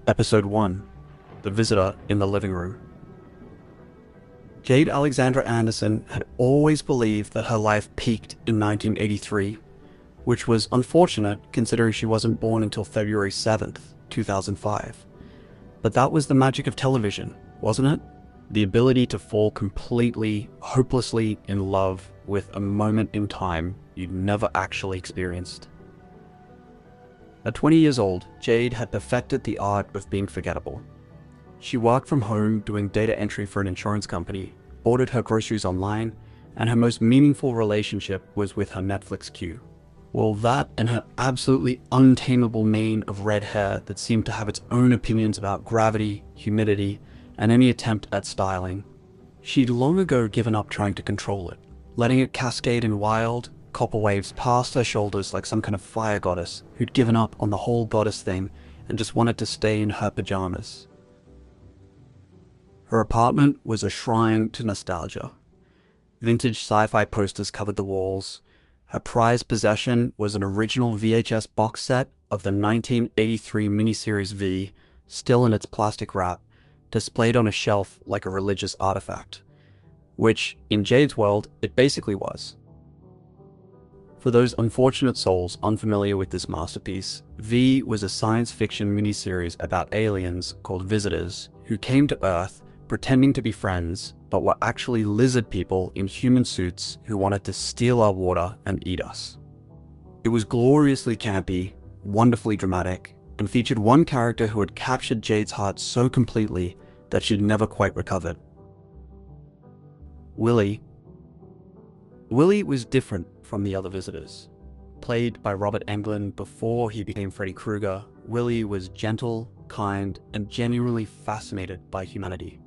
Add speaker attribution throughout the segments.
Speaker 1: Episode 1: The Visitor in the Living Room. Jade Alexandra Anderson had always believed that her life peaked in 1983, which was unfortunate considering she wasn't born until February 7th, 2005. But that was the magic of television, wasn't it? The ability to fall completely, hopelessly in love with a moment in time you'd never actually experienced. At 20 years old, Jade had perfected the art of being forgettable. She worked from home doing data entry for an insurance company, ordered her groceries online, and her most meaningful relationship was with her Netflix queue. Well, that and her absolutely untamable mane of red hair that seemed to have its own opinions about gravity, humidity, and any attempt at styling. She'd long ago given up trying to control it, letting it cascade in wild, copper waves past her shoulders like some kind of fire goddess who'd given up on the whole goddess thing and just wanted to stay in her pajamas. Her apartment was a shrine to nostalgia. Vintage sci-fi posters covered the walls. Her prized possession was an original VHS box set of the 1983 miniseries V, still in its plastic wrap, displayed on a shelf like a religious artifact. Which, in Jade's world, it basically was. For those unfortunate souls unfamiliar with this masterpiece, V was a science fiction miniseries about aliens called Visitors who came to Earth pretending to be friends, but were actually lizard people in human suits who wanted to steal our water and eat us. It was gloriously campy, wonderfully dramatic, and featured one character who had captured Jade's heart so completely that she'd never quite recovered. Willie. Willie was different from the other visitors. Played by Robert Englund before he became Freddy Krueger, Willie was gentle, kind, and genuinely fascinated by humanity.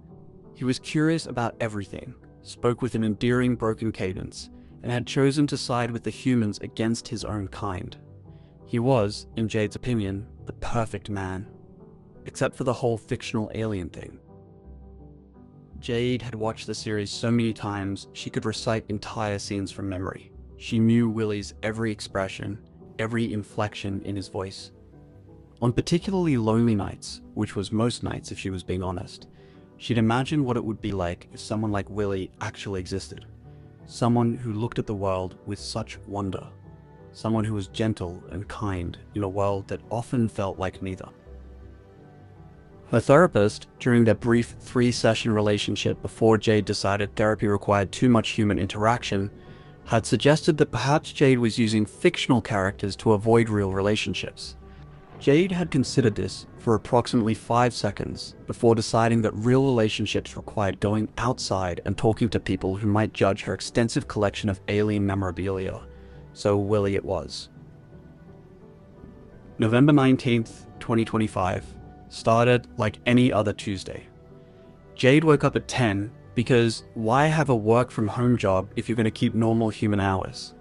Speaker 1: He was curious about everything, spoke with an endearing broken cadence, and had chosen to side with the humans against his own kind. He was, in Jade's opinion, the perfect man. Except for the whole fictional alien thing. Jade had watched the series so many times she could recite entire scenes from memory. She knew Willie's every expression, every inflection in his voice. On particularly lonely nights, which was most nights if she was being honest, she'd imagine what it would be like if someone like Willie actually existed. Someone who looked at the world with such wonder. Someone who was gentle and kind in a world that often felt like neither. Her therapist, during their brief 3-session relationship before Jade decided therapy required too much human interaction, had suggested that perhaps Jade was using fictional characters to avoid real relationships. Jade had considered this for approximately 5 seconds before deciding that real relationships required going outside and talking to people who might judge her extensive collection of alien memorabilia. So Willie it was. November 19th, 2025. Started like any other Tuesday. Jade woke up at 10 because why have a work from home job if you're going to keep normal human hours?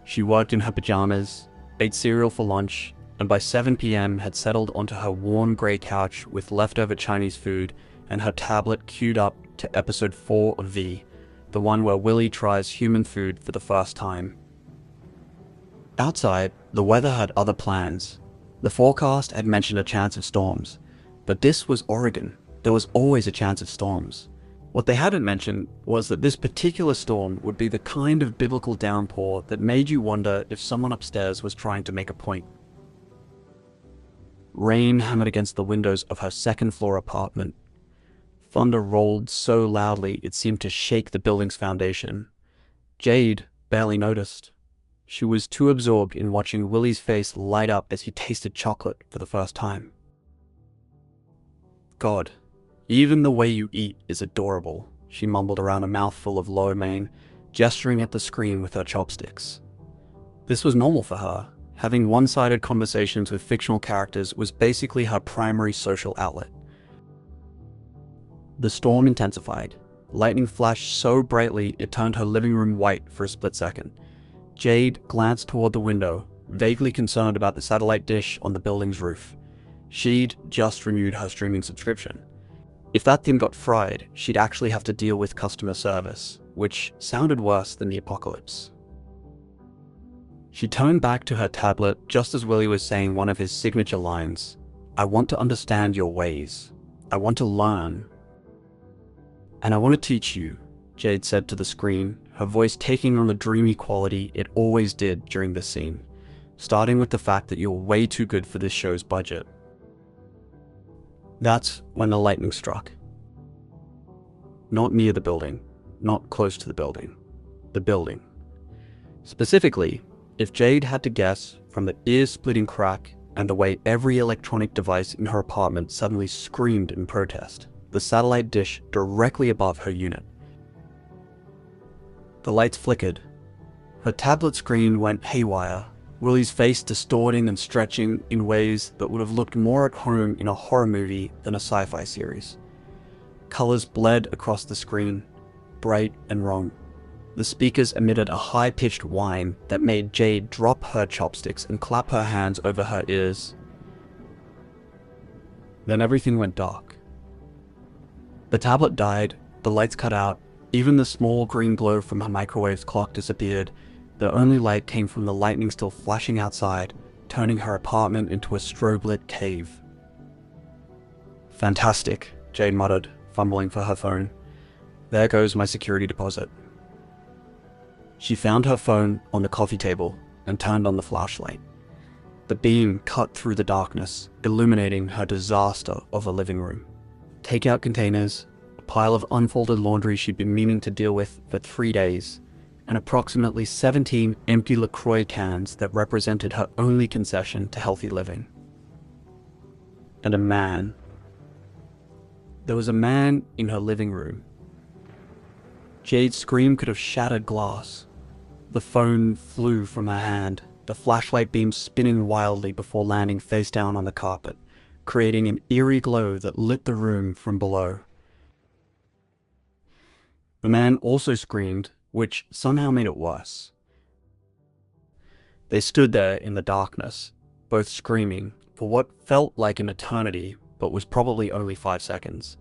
Speaker 1: She worked in her pajamas, ate cereal for lunch, and by 7 p.m. had settled onto her worn grey couch with leftover Chinese food and her tablet queued up to episode 4 of V, the one where Willie tries human food for the first time. Outside, the weather had other plans. The forecast had mentioned a chance of storms, but this was Oregon. There was always a chance of storms. What they hadn't mentioned was that this particular storm would be the kind of biblical downpour that made you wonder if someone upstairs was trying to make a point. Rain hammered against the windows of her second-floor apartment. Thunder rolled so loudly it seemed to shake the building's foundation. Jade barely noticed. She was too absorbed in watching Willie's face light up as he tasted chocolate for the first time. God, even the way you eat is adorable, she mumbled around a mouthful of lo mein, gesturing at the screen with her chopsticks. This was normal for her. Having one-sided conversations with fictional characters was basically her primary social outlet. The storm intensified. Lightning flashed so brightly it turned her living room white for a split second. Jade glanced toward the window, vaguely concerned about the satellite dish on the building's roof. She'd just renewed her streaming subscription. If that thing got fried, she'd actually have to deal with customer service, which sounded worse than the apocalypse. She turned back to her tablet just as Willie was saying one of his signature lines, I want to understand your ways. I want to learn. And I want to teach you, Jade said to the screen, her voice taking on the dreamy quality it always did during this scene, starting with the fact that you're way too good for this show's budget. That's when the lightning struck. Not near the building, not close to the building. The building. Specifically, if Jade had to guess from the ear-splitting crack and the way every electronic device in her apartment suddenly screamed in protest, the satellite dish directly above her unit. The lights flickered. Her tablet screen went haywire, Willie's face distorting and stretching in ways that would have looked more at home in a horror movie than a sci-fi series. Colors bled across the screen, bright and wrong. The speakers emitted a high-pitched whine that made Jade drop her chopsticks and clap her hands over her ears. Then everything went dark. The tablet died, the lights cut out, even the small green glow from her microwave's clock disappeared. The only light came from the lightning still flashing outside, turning her apartment into a strobe-lit cave. "Fantastic," Jade muttered, fumbling for her phone. "There goes my security deposit." She found her phone on the coffee table and turned on the flashlight. The beam cut through the darkness, illuminating her disaster of a living room. Takeout containers, a pile of unfolded laundry she'd been meaning to deal with for 3 days, and approximately 17 empty LaCroix cans that represented her only concession to healthy living. And a man. There was a man in her living room. Jade's scream could have shattered glass. The phone flew from her hand, the flashlight beam spinning wildly before landing face down on the carpet, creating an eerie glow that lit the room from below. The man also screamed, which somehow made it worse. They stood there in the darkness, both screaming, for what felt like an eternity, but was probably only 5 seconds.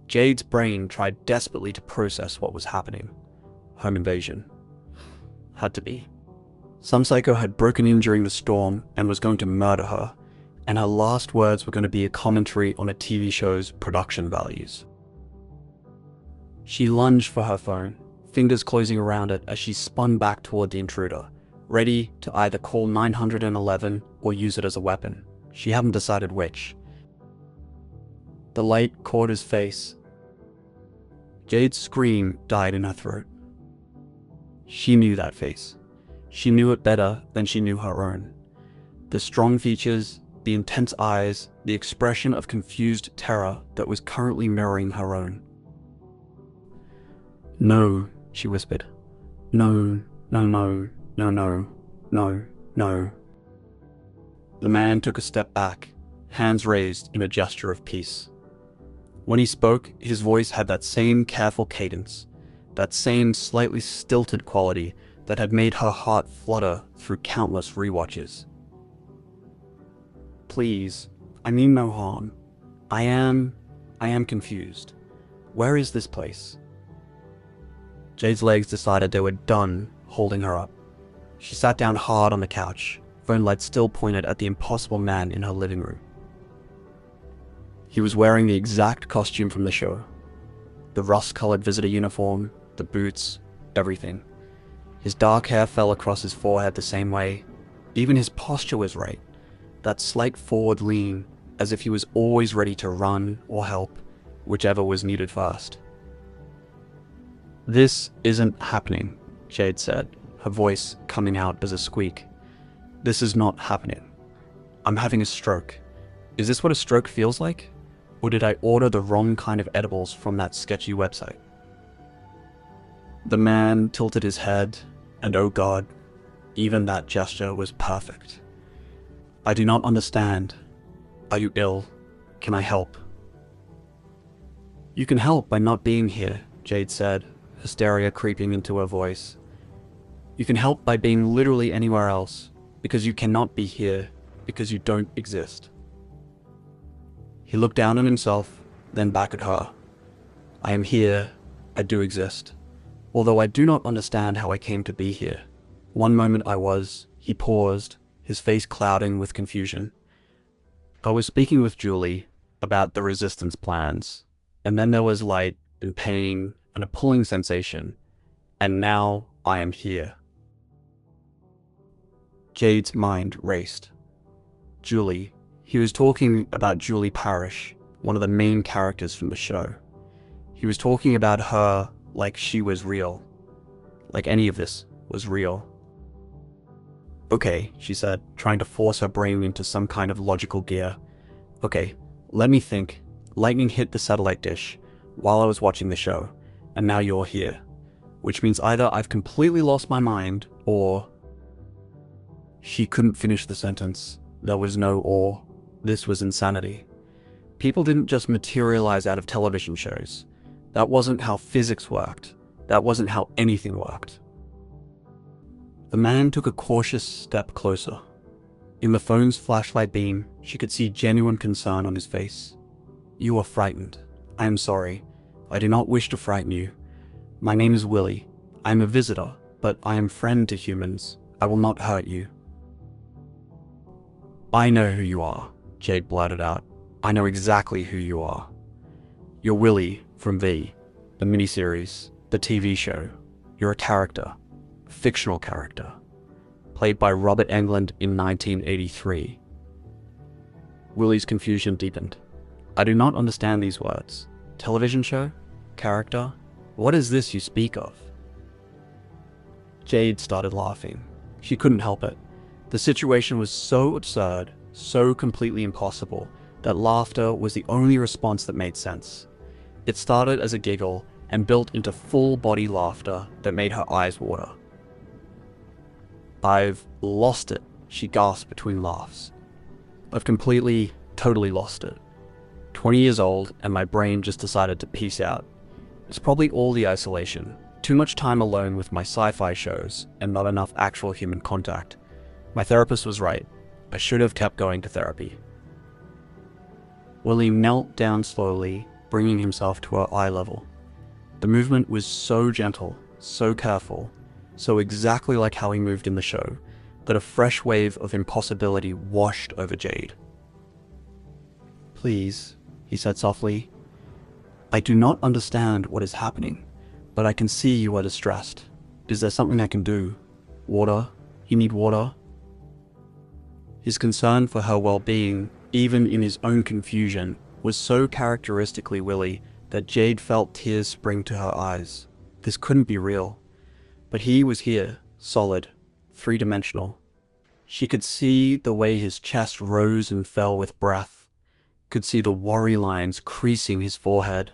Speaker 1: Jade's brain tried desperately to process what was happening. Home invasion. Had to be. Some psycho had broken in during the storm and was going to murder her, and her last words were going to be a commentary on a TV show's production values. She lunged for her phone, fingers closing around it as she spun back toward the intruder, ready to either call 911 or use it as a weapon. She hadn't decided which. The light caught his face. Jade's scream died in her throat. She knew that face. She knew it better than she knew her own. The strong features, the intense eyes, the expression of confused terror that was currently mirroring her own. "No," she whispered. "No, no, no, no, no, no, no." The man took a step back, hands raised in a gesture of peace. When he spoke, his voice had that same careful cadence, that same slightly stilted quality that had made her heart flutter through countless rewatches. "Please, I mean no harm. I am confused. Where is this place?" Jade's legs decided they were done holding her up. She sat down hard on the couch, phone light still pointed at the impossible man in her living room. He was wearing the exact costume from the show. The rust-colored visitor uniform, the boots, everything. His dark hair fell across his forehead the same way. Even his posture was right. That slight forward lean, as if he was always ready to run or help, whichever was needed first. "This isn't happening," Jade said, her voice coming out as a squeak. "This is not happening. I'm having a stroke. Is this what a stroke feels like? Or did I order the wrong kind of edibles from that sketchy website?" The man tilted his head, and oh God, even that gesture was perfect. "I do not understand. Are you ill? Can I help?" "You can help by not being here," Jade said, hysteria creeping into her voice. "You can help by being literally anywhere else, because you cannot be here, because you don't exist." He looked down on himself, then back at her. "I am here. I do exist. Although I do not understand how I came to be here. One moment I was," he paused, his face clouding with confusion. I was speaking with Julie about the resistance plans, and then there was light and pain and a pulling sensation, and now I am here. Jade's mind raced. Julie. He was talking about Julie Parrish, one of the main characters from the show. He was talking about her like she was real. Like any of this was real. Okay, she said, trying to force her brain into some kind of logical gear. Okay, let me think. Lightning hit the satellite dish while I was watching the show, and now you're here. Which means either I've completely lost my mind, or... She couldn't finish the sentence. There was no or. This was insanity. People didn't just materialize out of television shows. That wasn't how physics worked. That wasn't how anything worked. The man took a cautious step closer. In the phone's flashlight beam, she could see genuine concern on his face. You are frightened. I am sorry. I do not wish to frighten you. My name is Willie. I am a visitor, but I am friend to humans. I will not hurt you. I know who you are, Jade blurted out. I know exactly who you are. You're Willie from V, the miniseries, the TV show. You're a character, a fictional character, played by Robert Englund in 1983. Willie's confusion deepened. I do not understand these words. Television show? Character? What is this you speak of? Jade started laughing. She couldn't help it. The situation was so absurd, so completely impossible, that laughter was the only response that made sense. It started as a giggle and built into full-body laughter that made her eyes water. I've lost it, she gasped between laughs. I've completely, totally lost it. 20 years old, and my brain just decided to peace out. It's probably all the isolation, too much time alone with my sci-fi shows, and not enough actual human contact. My therapist was right. I should have kept going to therapy. Willie knelt down slowly, bringing himself to her eye level. The movement was so gentle, so careful, so exactly like how he moved in the show, that a fresh wave of impossibility washed over Jade. Please, he said softly. I do not understand what is happening, but I can see you are distressed. Is there something I can do? Water? You need water? His concern for her well-being, even in his own confusion, was so characteristically Willie that Jade felt tears spring to her eyes. This couldn't be real. But he was here, solid, three-dimensional. She could see the way his chest rose and fell with breath, could see the worry lines creasing his forehead.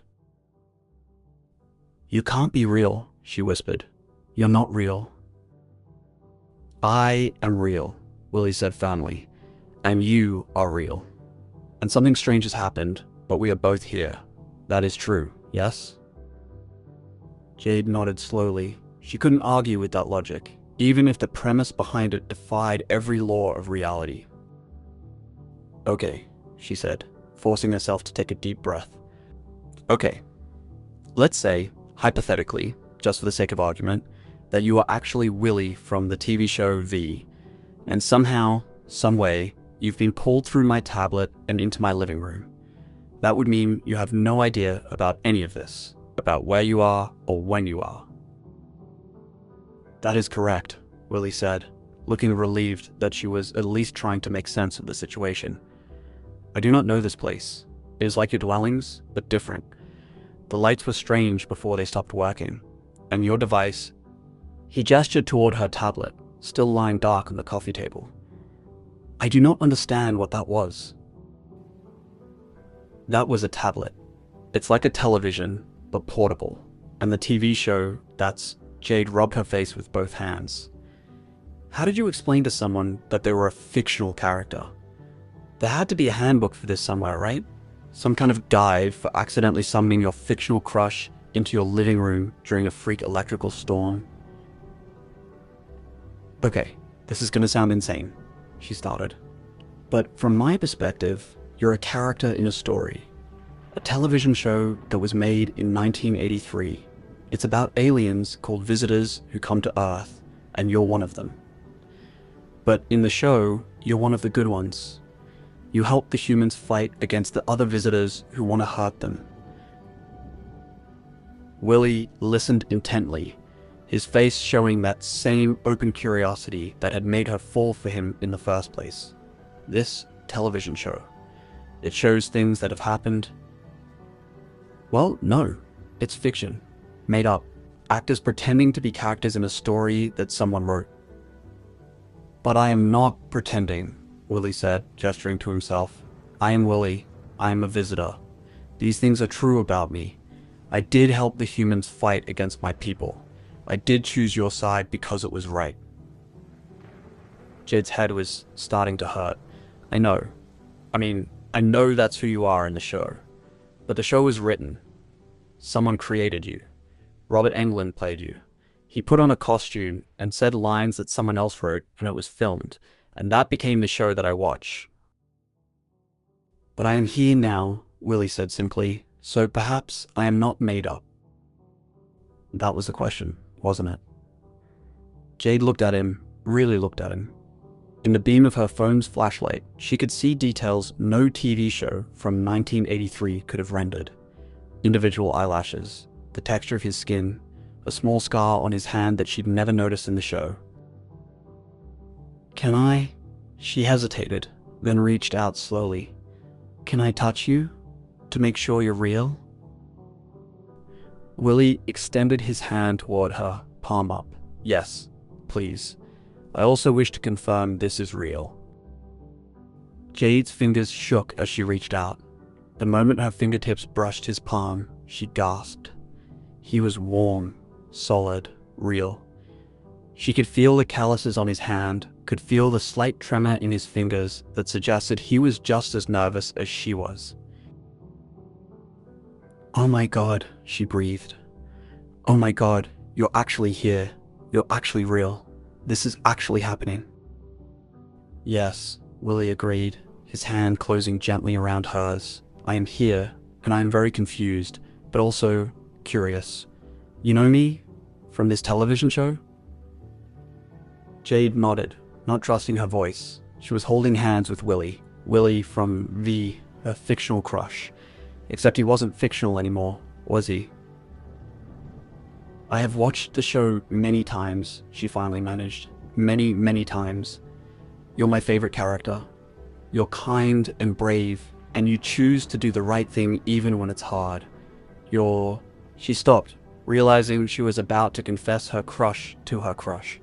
Speaker 1: You can't be real, she whispered. You're not real. I am real, Willie said firmly, and you are real. And something strange has happened, but we are both here. That is true, yes? Jade nodded slowly. She couldn't argue with that logic, even if the premise behind it defied every law of reality. Okay, she said, forcing herself to take a deep breath. Okay, let's say, hypothetically, just for the sake of argument, that you are actually Willie from the TV show V, and somehow, some way, you've been pulled through my tablet and into my living room. That would mean you have no idea about any of this, about where you are or when you are. That is correct, Willie said, looking relieved that she was at least trying to make sense of the situation. I do not know this place. It is like your dwellings, but different. The lights were strange before they stopped working, and your device... He gestured toward her tablet, still lying dark on the coffee table. I do not understand what that was. That was a tablet. It's like a television, but portable. And the TV show, that's... Jade rubbed her face with both hands. How did you explain to someone that they were a fictional character? There had to be a handbook for this somewhere, right? Some kind of guide for accidentally summoning your fictional crush into your living room during a freak electrical storm. Okay, this is gonna sound insane, she started. But from my perspective, you're a character in a story. A television show that was made in 1983. It's about aliens called visitors who come to Earth, and you're one of them. But in the show, you're one of the good ones. You help the humans fight against the other visitors who want to hurt them. Willie listened intently, his face showing that same open curiosity that had made her fall for him in the first place. This television show, it shows things that have happened. Well, no, it's fiction, made up, actors pretending to be characters in a story that someone wrote. But I am not pretending, Willie said, gesturing to himself. I am Willie. I am a visitor. These things are true about me. I did help the humans fight against my people. I did choose your side because it was right. Jade's head was starting to hurt. I know. I know that's who you are in the show. But the show was written. Someone created you. Robert Englund played you. He put on a costume and said lines that someone else wrote, and it was filmed. And that became the show that I watch. But I am here now, Willie said simply, so perhaps I am not made up. That was the question, wasn't it? Jade looked at him, really looked at him. In the beam of her phone's flashlight, she could see details no TV show from 1983 could have rendered. Individual eyelashes, the texture of his skin, a small scar on his hand that she'd never noticed in the show. Can I? She hesitated, then reached out slowly. Can I touch you? To make sure you're real? Willie extended his hand toward her, palm up. Yes, please. I also wish to confirm this is real. Jade's fingers shook as she reached out. The moment her fingertips brushed his palm, she gasped. He was warm, solid, real. She could feel the calluses on his hand, could feel the slight tremor in his fingers that suggested he was just as nervous as she was. Oh my God, she breathed. Oh my God, you're actually here. You're actually real. This is actually happening. Yes, Willie agreed, his hand closing gently around hers. I am here, and I am very confused, but also curious. You know me? From this television show? Jade nodded, not trusting her voice. She was holding hands with Willie. Willie from V, her fictional crush. Except he wasn't fictional anymore, was he? I have watched the show many times, she finally managed. Many, many times. You're my favorite character. You're kind and brave, and you choose to do the right thing even when it's hard. She stopped, realizing she was about to confess her crush to her crush,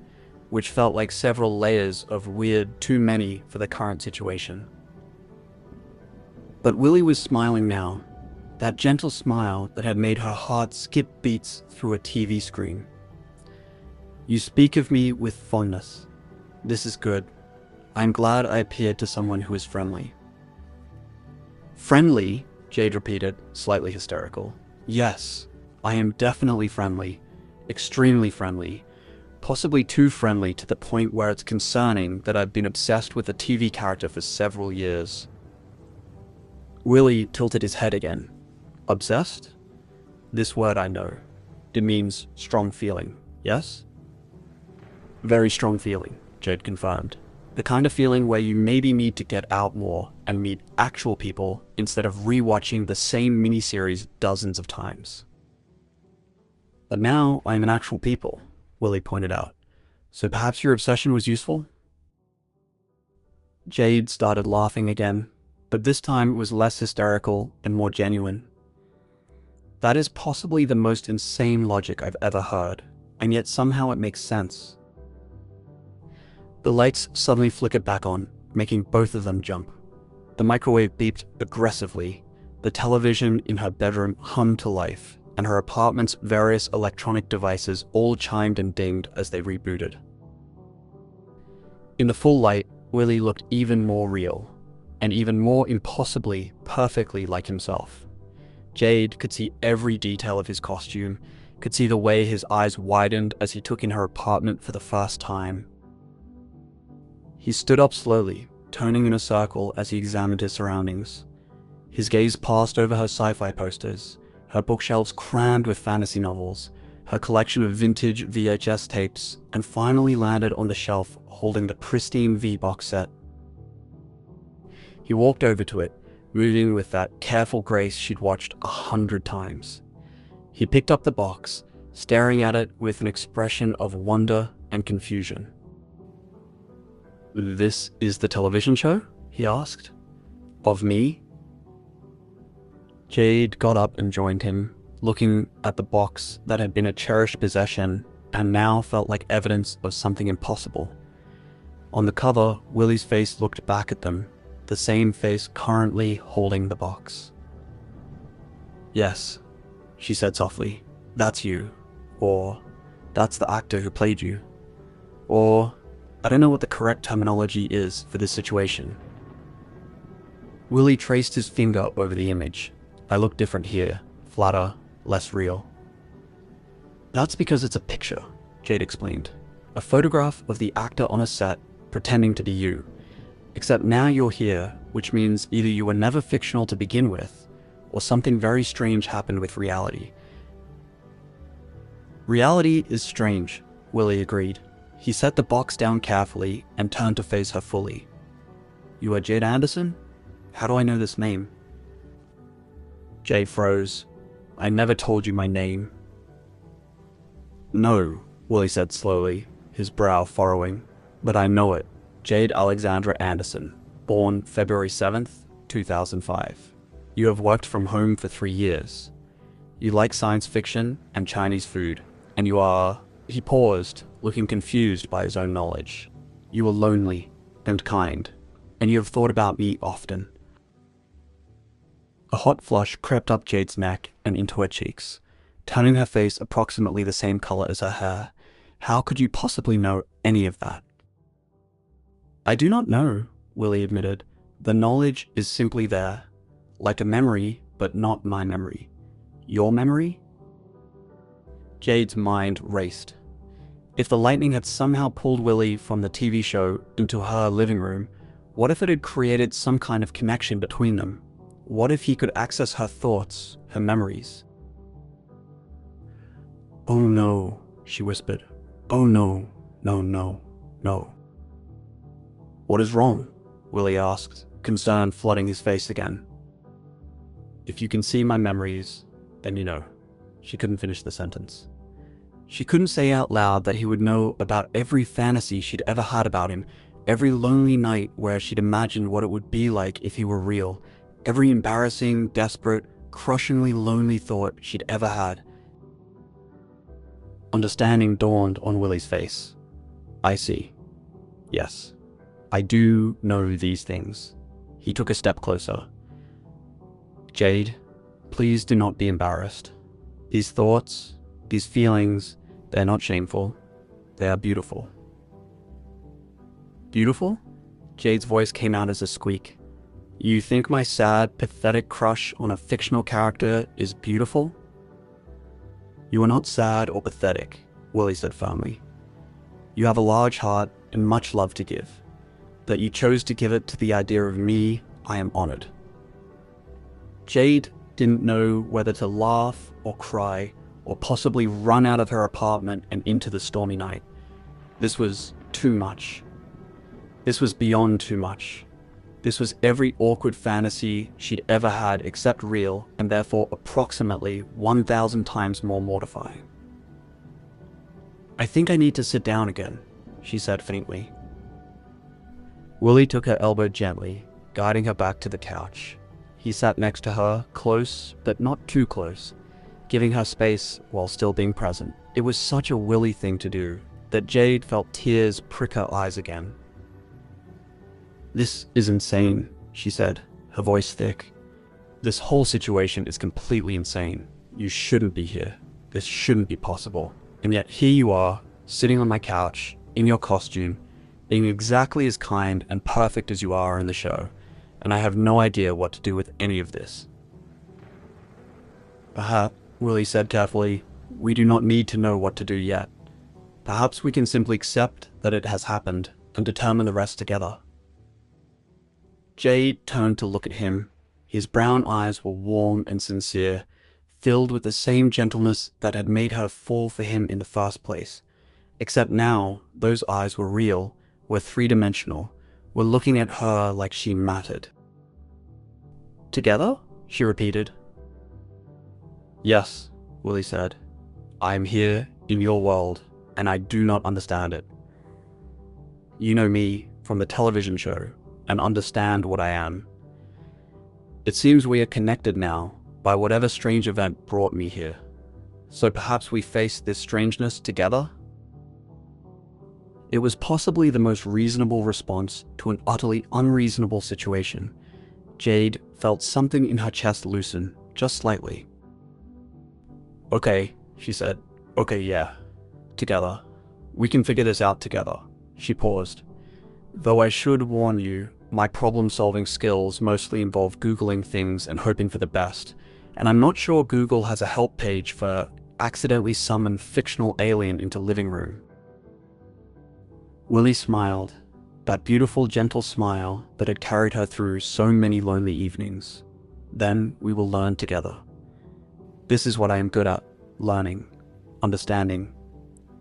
Speaker 1: which felt like several layers of weird too many for the current situation. But Willie was smiling now, that gentle smile that had made her heart skip beats through a TV screen. You speak of me with fondness. This is good. I am glad I appeared to someone who is friendly. Friendly? Jade repeated, slightly hysterical. Yes, I am definitely friendly. Extremely friendly. Possibly too friendly to the point where it's concerning that I've been obsessed with a TV character for several years. Willie tilted his head again. Obsessed? This word I know. It means strong feeling, yes? Very strong feeling, Jade confirmed. The kind of feeling where you maybe need to get out more and meet actual people instead of rewatching the same miniseries dozens of times. But now I'm an actual people, Willie pointed out. So perhaps your obsession was useful? Jade started laughing again, but this time it was less hysterical and more genuine. That is possibly the most insane logic I've ever heard, and yet somehow it makes sense. The lights suddenly flickered back on, making both of them jump. The microwave beeped aggressively, the television in her bedroom hummed to life, and her apartment's various electronic devices all chimed and dinged as they rebooted. In the full light, Willie looked even more real, and even more impossibly, perfectly like himself. Jade could see every detail of his costume, could see the way his eyes widened as he took in her apartment for the first time. He stood up slowly, turning in a circle as he examined his surroundings. His gaze passed over her sci-fi posters, her bookshelves crammed with fantasy novels, her collection of vintage VHS tapes, and finally landed on the shelf holding the pristine V box set. He walked over to it, moving with that careful grace she'd watched 100 times. He picked up the box, staring at it with an expression of wonder and confusion. "This is the television show?" he asked. "Of me?" Jade got up and joined him, looking at the box that had been a cherished possession and now felt like evidence of something impossible. On the cover, Willie's face looked back at them, the same face currently holding the box. "Yes," she said softly, "that's you. Or, that's the actor who played you. Or, I don't know what the correct terminology is for this situation." Willie traced his finger over the image. "I look different here, flatter, less real." "That's because it's a picture," Jade explained. "A photograph of the actor on a set pretending to be you. Except now you're here, which means either you were never fictional to begin with, or something very strange happened with reality." "Reality is strange," Willie agreed. He set the box down carefully and turned to face her fully. "You are Jade Anderson? How do I know this name?" Jade froze. "I never told you my name." "No," Willie said slowly, his brow furrowing. "But I know it. Jade Alexandra Anderson, born February 7th, 2005. You have worked from home for 3 years. You like science fiction and Chinese food, and you are..." He paused, looking confused by his own knowledge. "You are lonely and kind, and you have thought about me often." A hot flush crept up Jade's neck and into her cheeks, turning her face approximately the same color as her hair. "How could you possibly know any of that?" "I do not know," Willie admitted. "The knowledge is simply there, like a memory, but not my memory. Your memory?" Jade's mind raced. If the lightning had somehow pulled Willie from the TV show into her living room, what if it had created some kind of connection between them? What if he could access her thoughts, her memories? "Oh no," she whispered. "Oh no, no, no, no." "What is wrong?" Willie asked, concern flooding his face again. "If you can see my memories, then you know." She couldn't finish the sentence. She couldn't say out loud that he would know about every fantasy she'd ever had about him, every lonely night where she'd imagined what it would be like if he were real, every embarrassing, desperate, crushingly lonely thought she'd ever had. Understanding dawned on Willie's face. "I see. Yes, I do know these things." He took a step closer. "Jade, please do not be embarrassed. These thoughts, these feelings, they're not shameful. They are beautiful." "Beautiful?" Jade's voice came out as a squeak. "You think my sad, pathetic crush on a fictional character is beautiful?" "You are not sad or pathetic," Willie said firmly. "You have a large heart and much love to give. That you chose to give it to the idea of me, I am honored." Jade didn't know whether to laugh or cry, or possibly run out of her apartment and into the stormy night. This was too much. This was beyond too much. This was every awkward fantasy she'd ever had except real, and therefore approximately 1,000 times more mortifying. "I think I need to sit down again," she said faintly. Willie took her elbow gently, guiding her back to the couch. He sat next to her, close, but not too close, giving her space while still being present. It was such a Willie thing to do, that Jade felt tears prick her eyes again. "This is insane," she said, her voice thick. "This whole situation is completely insane. You shouldn't be here. This shouldn't be possible. And yet here you are, sitting on my couch, in your costume, being exactly as kind and perfect as you are in the show, and I have no idea what to do with any of this." "Perhaps," Willie said carefully, "we do not need to know what to do yet. Perhaps we can simply accept that it has happened and determine the rest together." Jade turned to look at him. His brown eyes were warm and sincere, filled with the same gentleness that had made her fall for him in the first place. Except now, those eyes were real, were three-dimensional, were looking at her like she mattered. Together? She repeated. Yes, Willie said. I am here in your world, and I do not understand it. You know me from the television show, and understand what I am. It seems we are connected now by whatever strange event brought me here. So perhaps we face this strangeness together? It was possibly the most reasonable response to an utterly unreasonable situation. Jade felt something in her chest loosen, just slightly. Okay, she said. Okay, yeah. Together. We can figure this out together. She paused. Though I should warn you, my problem-solving skills mostly involve Googling things and hoping for the best, and I'm not sure Google has a help page for accidentally summon fictional alien into living room. Willie smiled, that beautiful, gentle smile that had carried her through so many lonely evenings. Then we will learn together. This is what I am good at, learning, understanding.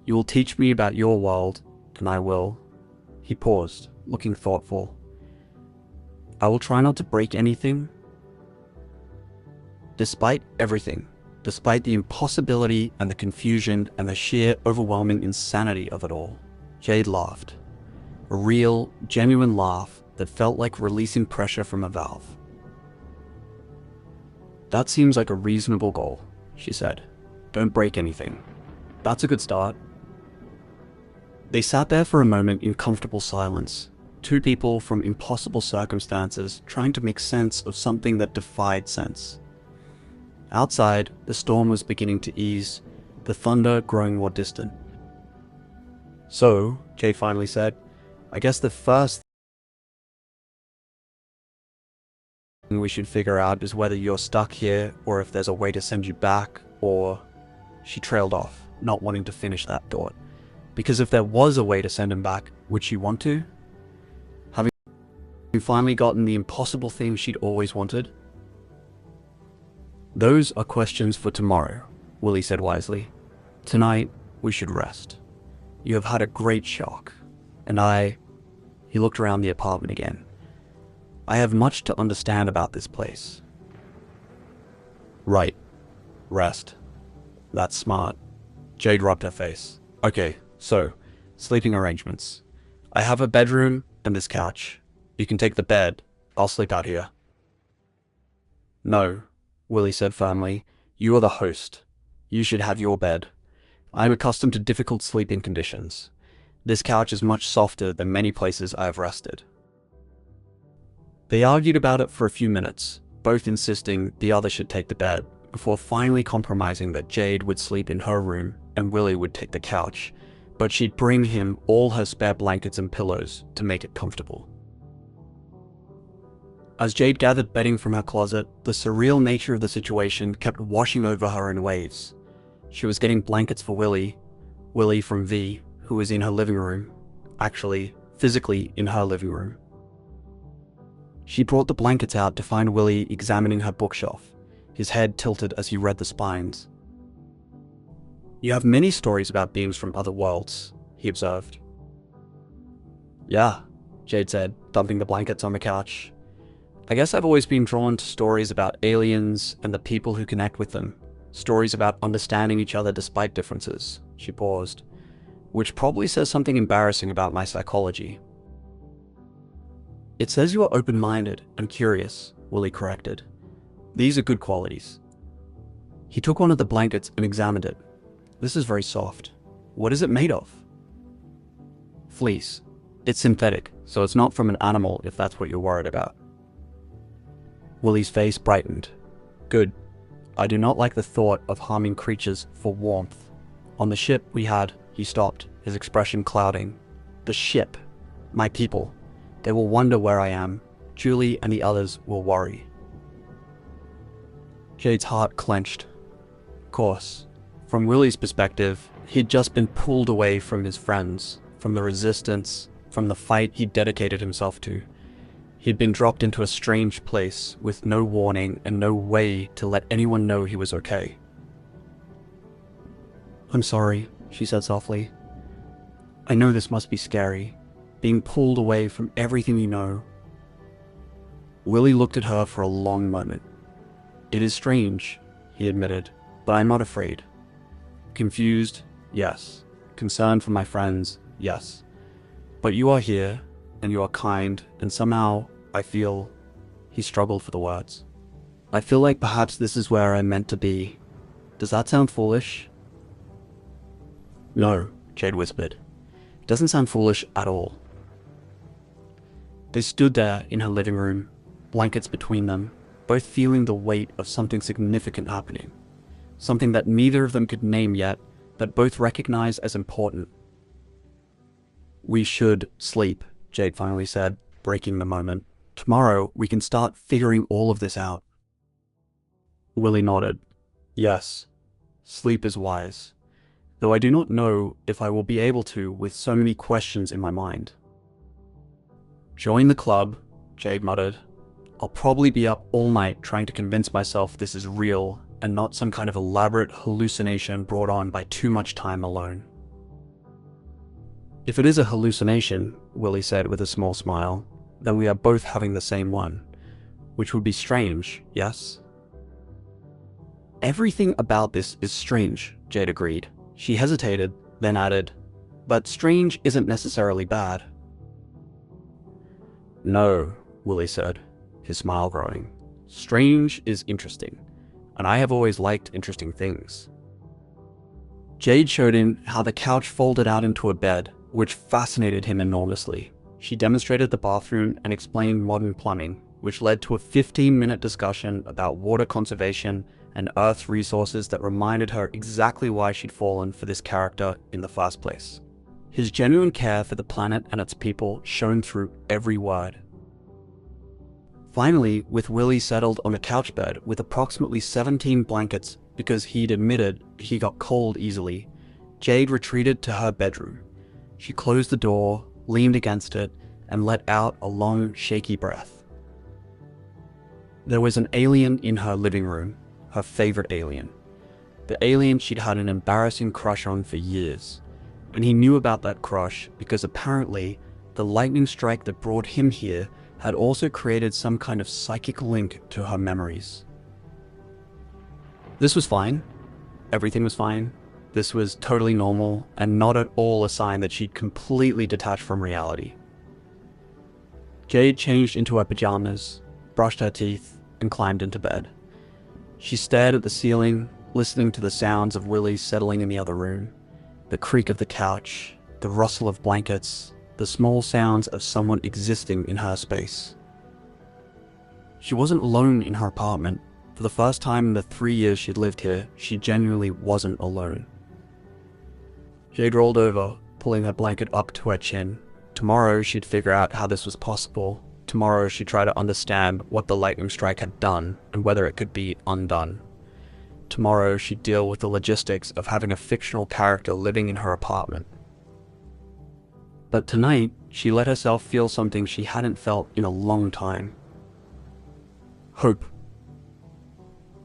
Speaker 1: You will teach me about your world, and I will. He paused, looking thoughtful. I will try not to break anything. Despite everything, despite the impossibility and the confusion and the sheer overwhelming insanity of it all, Jade laughed. A real, genuine laugh that felt like releasing pressure from a valve. That seems like a reasonable goal, she said. Don't break anything. That's a good start. They sat there for a moment in comfortable silence, two people from impossible circumstances trying to make sense of something that defied sense. Outside, the storm was beginning to ease, the thunder growing more distant. So, Jay finally said, I guess the first thing we should figure out is whether you're stuck here or if there's a way to send you back, or... She trailed off, not wanting to finish that thought. Because if there was a way to send him back, would she want to? Having finally gotten the impossible thing she'd always wanted? Those are questions for tomorrow, Willie said wisely. Tonight, we should rest. You have had a great shock, and he looked around the apartment again. I have much to understand about this place. Right. Rest. That's smart. Jade rubbed her face. Okay, so, sleeping arrangements. I have a bedroom and this couch. You can take the bed. I'll sleep out here. No, Willie said firmly. You are the host. You should have your bed. I am accustomed to difficult sleeping conditions. This couch is much softer than many places I have rested. They argued about it for a few minutes, both insisting the other should take the bed, before finally compromising that Jade would sleep in her room and Willie would take the couch, but she'd bring him all her spare blankets and pillows to make it comfortable. As Jade gathered bedding from her closet, the surreal nature of the situation kept washing over her in waves. She was getting blankets for Willie from V, who was in her living room, actually, physically in her living room. She brought the blankets out to find Willie examining her bookshelf, his head tilted as he read the spines. You have many stories about beings from other worlds, he observed. Yeah, Jade said, dumping the blankets on the couch. I guess I've always been drawn to stories about aliens and the people who connect with them. Stories about understanding each other despite differences. She paused, which probably says something embarrassing about my psychology. It says you are open-minded and curious, Willie corrected. These are good qualities. He took one of the blankets and examined it. This is very soft. What is it made of? Fleece. It's synthetic, so it's not from an animal if that's what you're worried about. Willie's face brightened. Good. I do not like the thought of harming creatures for warmth. On the ship we had, he stopped, his expression clouding. The ship. My people. They will wonder where I am. Julie and the others will worry. Jade's heart clenched. Of course, from Willie's perspective, he'd just been pulled away from his friends, from the resistance, from the fight he'd dedicated himself to. He'd been dropped into a strange place with no warning and no way to let anyone know he was okay. I'm sorry, she said softly. I know this must be scary, being pulled away from everything you know. Willie looked at her for a long moment. "It is strange," he admitted, "but I'm not afraid. Confused, yes. Concerned for my friends, yes. But you are here, and you are kind, and somehow I feel—" He struggled for the words. "I feel like perhaps this is where I'm meant to be. Does that sound foolish?" "No," Jade whispered. "It doesn't sound foolish at all." They stood there in her living room, blankets between them, both feeling the weight of something significant happening. Something that neither of them could name yet, but both recognized as important. "We should sleep," Jade finally said, breaking the moment. "Tomorrow we can start figuring all of this out." Willie nodded. "Yes, sleep is wise, though I do not know if I will be able to with so many questions in my mind." "Join the club," Jade muttered. "I'll probably be up all night trying to convince myself this is real and not some kind of elaborate hallucination brought on by too much time alone." "If it is a hallucination," Willie said with a small smile, "then we are both having the same one, which would be strange, yes?" "Everything about this is strange," Jade agreed. She hesitated, then added, "But strange isn't necessarily bad." "No," Willie said, his smile growing. "Strange is interesting, and I have always liked interesting things." Jade showed him how the couch folded out into a bed, which fascinated him enormously. She demonstrated the bathroom and explained modern plumbing, which led to a 15-minute discussion about water conservation and Earth's resources that reminded her exactly why she'd fallen for this character in the first place. His genuine care for the planet and its people shone through every word. Finally, with Willie settled on a couch bed with approximately 17 blankets because he'd admitted he got cold easily, Jade retreated to her bedroom. She closed the door, leaned against it, and let out a long, shaky breath. There was an alien in her living room, her favorite alien. The alien she'd had an embarrassing crush on for years. And he knew about that crush because apparently the lightning strike that brought him here had also created some kind of psychic link to her memories. This was fine. Everything was fine. This was totally normal and not at all a sign that she'd completely detached from reality. Jade changed into her pajamas, brushed her teeth, and climbed into bed. She stared at the ceiling, listening to the sounds of Willie settling in the other room, the creak of the couch, the rustle of blankets, the small sounds of someone existing in her space. She wasn't alone in her apartment. For the first time in the 3 years she'd lived here, she genuinely wasn't alone. Jade rolled over, pulling her blanket up to her chin. Tomorrow she'd figure out how this was possible. Tomorrow she'd try to understand what the lightning strike had done and whether it could be undone. Tomorrow she'd deal with the logistics of having a fictional character living in her apartment. But tonight, she let herself feel something she hadn't felt in a long time. Hope.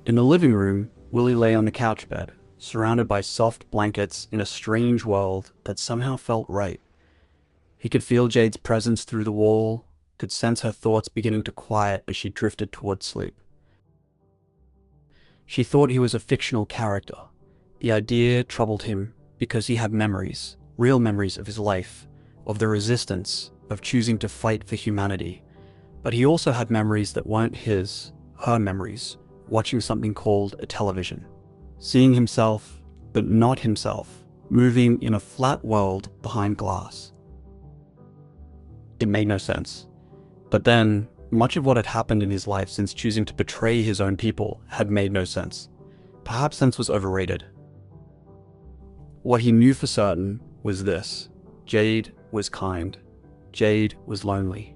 Speaker 1: In the living room, Willie lay on the couch bed, surrounded by soft blankets in a strange world that somehow felt right. He could feel Jade's presence through the wall, could sense her thoughts beginning to quiet as she drifted towards sleep. She thought he was a fictional character. The idea troubled him because he had memories, real memories of his life, of the resistance, of choosing to fight for humanity. But he also had memories that weren't his, her memories, watching something called a television. Seeing himself, but not himself, moving in a flat world behind glass. It made no sense. But then, much of what had happened in his life since choosing to betray his own people had made no sense. Perhaps sense was overrated. What he knew for certain was this: Jade was kind. Jade was lonely.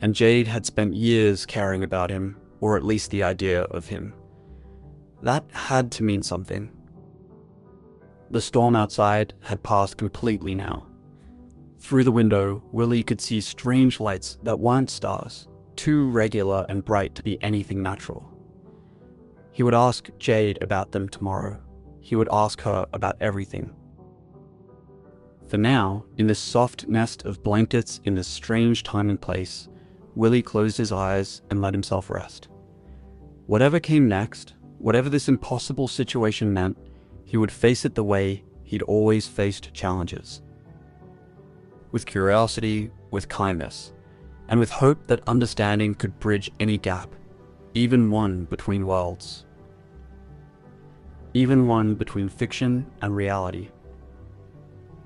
Speaker 1: And Jade had spent years caring about him, or at least the idea of him. That had to mean something. The storm outside had passed completely now. Through the window, Willie could see strange lights that weren't stars, too regular and bright to be anything natural. He would ask Jade about them tomorrow. He would ask her about everything. For now, in this soft nest of blankets in this strange time and place, Willie closed his eyes and let himself rest. Whatever came next, whatever this impossible situation meant, he would face it the way he'd always faced challenges. With curiosity, with kindness, and with hope that understanding could bridge any gap, even one between worlds. Even one between fiction and reality.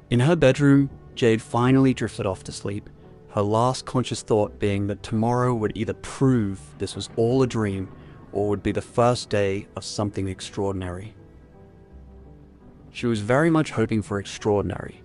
Speaker 1: In her bedroom, Jade finally drifted off to sleep, her last conscious thought being that tomorrow would either prove this was all a dream or would be the first day of something extraordinary. She was very much hoping for extraordinary,